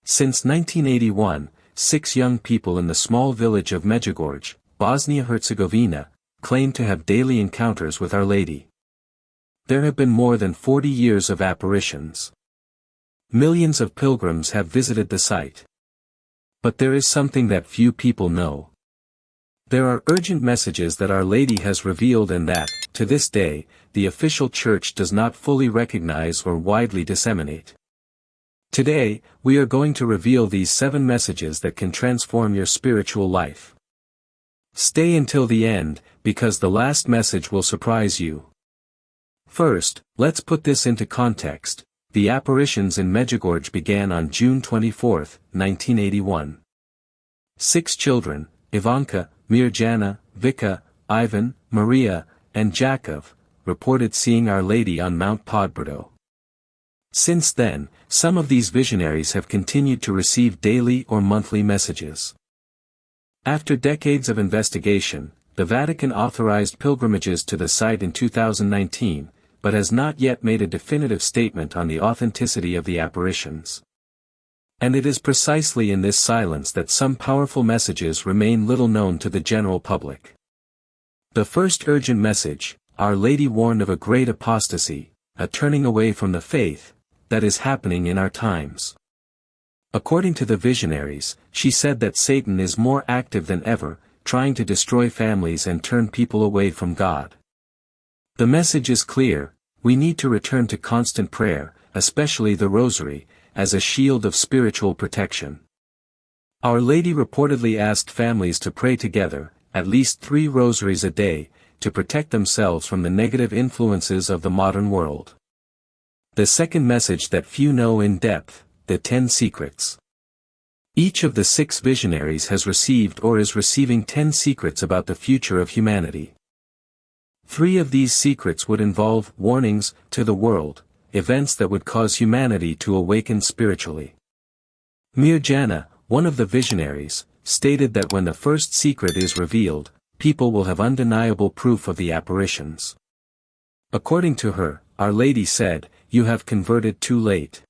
Since 1981, 6 young people in the small village of Medjugorje, Bosnia-Herzegovina, claim to have daily encounters with Our Lady. There have been more than 40 years of apparitions. Millions of pilgrims have visited the site. But there is something that few people know. There are urgent messages that Our Lady has revealed and that, to this day, the official church does not fully recognize or widely disseminate. Today, we are going to reveal these 7 messages that can transform your spiritual life. Stay until the end, because the last message will surprise you. First, let's put this into context. The apparitions in Medjugorje began on June 24, 1981. 6 children, Ivanka, Mirjana, Vika, Ivan, Maria, and Jakov, reported seeing Our Lady on Mount Podbrdo. Since then, some of these visionaries have continued to receive daily or monthly messages. After decades of investigation, the Vatican authorized pilgrimages to the site in 2019, but has not yet made a definitive statement on the authenticity of the apparitions. And it is precisely in this silence that some powerful messages remain little known to the general public. The first urgent message, Our Lady warned of a great apostasy, a turning away from the faith, that is happening in our times. According to the visionaries, she said that Satan is more active than ever, trying to destroy families and turn people away from God. The message is clear: we need to return to constant prayer, especially the Rosary, as a shield of spiritual protection. Our Lady reportedly asked families to pray together, at least 3 rosaries a day, to protect themselves from the negative influences of the modern world. The second message that few know in depth, the 10 secrets. Each of the 6 visionaries has received or is receiving 10 secrets about the future of humanity. 3 of these secrets would involve warnings to the world, events that would cause humanity to awaken spiritually. Mirjana, one of the visionaries, stated that when the first secret is revealed, people will have undeniable proof of the apparitions. According to her, Our Lady said, "You have converted too late."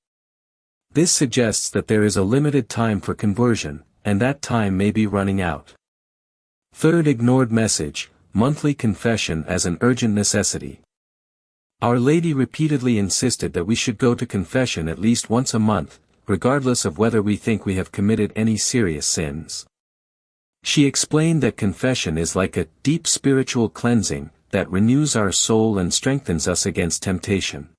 This suggests that there is a limited time for conversion, and that time may be running out. Third ignored message, monthly confession as an urgent necessity. Our Lady repeatedly insisted that we should go to confession at least once a month, regardless of whether we think we have committed any serious sins. She explained that confession is like a deep spiritual cleansing that renews our soul and strengthens us against temptation.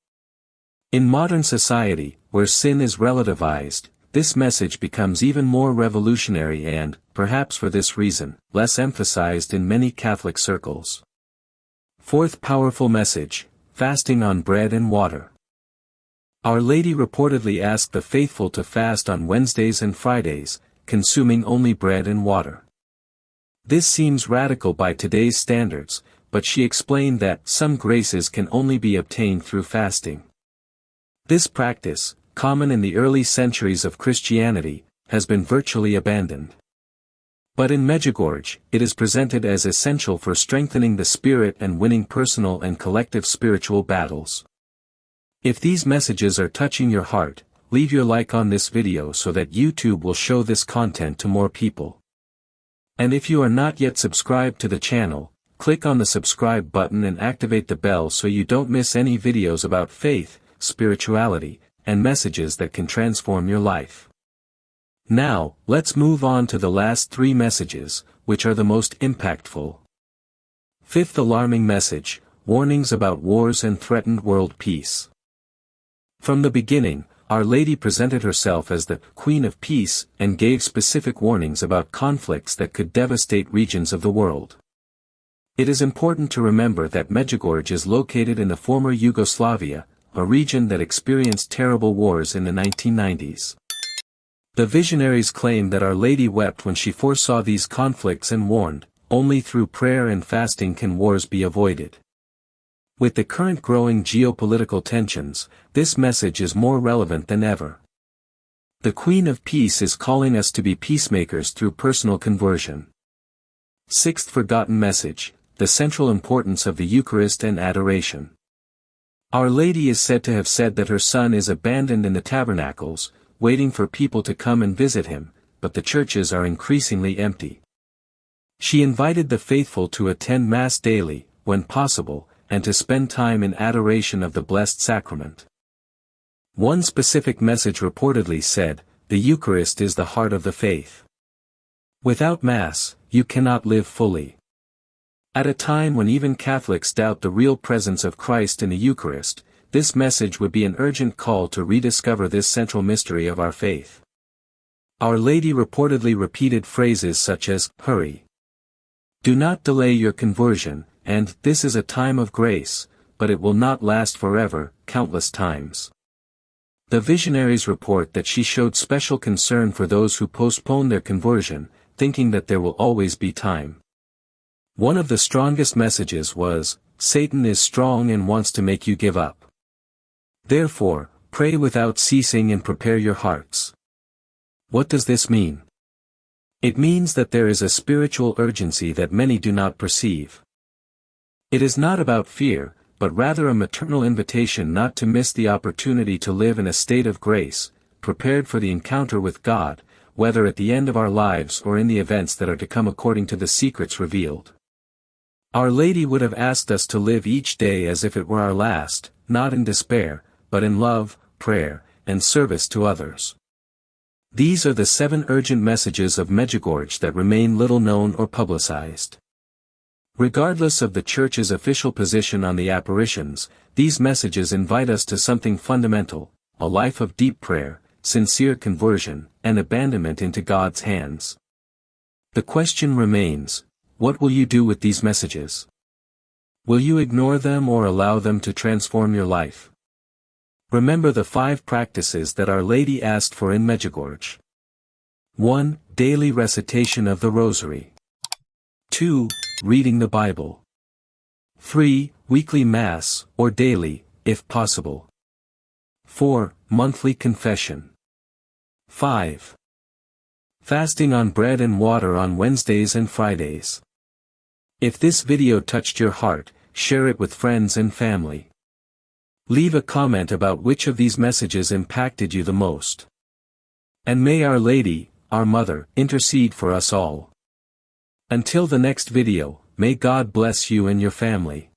In modern society, where sin is relativized, this message becomes even more revolutionary and, perhaps for this reason, less emphasized in many Catholic circles. Fourth powerful message, fasting on bread and water. Our Lady reportedly asked the faithful to fast on Wednesdays and Fridays, consuming only bread and water. This seems radical by today's standards, but she explained that some graces can only be obtained through fasting. This practice, common in the early centuries of Christianity, has been virtually abandoned. But in Medjugorje, it is presented as essential for strengthening the spirit and winning personal and collective spiritual battles. If these messages are touching your heart, leave your like on this video so that YouTube will show this content to more people. And if you are not yet subscribed to the channel, click on the subscribe button and activate the bell so you don't miss any videos about faith, spirituality, and messages that can transform your life. Now, let's move on to the last 3 messages, which are the most impactful. Fifth alarming message, warnings about wars and threatened world peace. From the beginning, Our Lady presented herself as the Queen of Peace and gave specific warnings about conflicts that could devastate regions of the world. It is important to remember that Medjugorje is located in the former Yugoslavia, a region that experienced terrible wars in the 1990s. The visionaries claim that Our Lady wept when she foresaw these conflicts and warned, only through prayer and fasting can wars be avoided. With the current growing geopolitical tensions, this message is more relevant than ever. The Queen of Peace is calling us to be peacemakers through personal conversion. Sixth forgotten message, the central importance of the Eucharist and adoration. Our Lady is said to have said that her Son is abandoned in the tabernacles, waiting for people to come and visit him, but the churches are increasingly empty. She invited the faithful to attend Mass daily, when possible, and to spend time in adoration of the Blessed Sacrament. One specific message reportedly said, "The Eucharist is the heart of the faith. Without Mass, you cannot live fully." At a time when even Catholics doubt the real presence of Christ in the Eucharist, this message would be an urgent call to rediscover this central mystery of our faith. Our Lady reportedly repeated phrases such as, "Hurry. Do not delay your conversion," and "This is a time of grace, but it will not last forever," countless times. The visionaries report that she showed special concern for those who postpone their conversion, thinking that there will always be time. One of the strongest messages was, "Satan is strong and wants to make you give up. Therefore, pray without ceasing and prepare your hearts." What does this mean? It means that there is a spiritual urgency that many do not perceive. It is not about fear, but rather a maternal invitation not to miss the opportunity to live in a state of grace, prepared for the encounter with God, whether at the end of our lives or in the events that are to come according to the secrets revealed. Our Lady would have asked us to live each day as if it were our last, not in despair, but in love, prayer, and service to others. These are the 7 urgent messages of Medjugorje that remain little known or publicized. Regardless of the Church's official position on the apparitions, these messages invite us to something fundamental: a life of deep prayer, sincere conversion, and abandonment into God's hands. The question remains, what will you do with these messages? Will you ignore them or allow them to transform your life? Remember the 5 practices that Our Lady asked for in Medjugorje. 1. Daily recitation of the Rosary. 2. Reading the Bible. 3. Weekly Mass, or daily, if possible. 4. Monthly confession. 5. Fasting on bread and water on Wednesdays and Fridays. If this video touched your heart, share it with friends and family. Leave a comment about which of these messages impacted you the most. And may Our Lady, our Mother, intercede for us all. Until the next video, may God bless you and your family.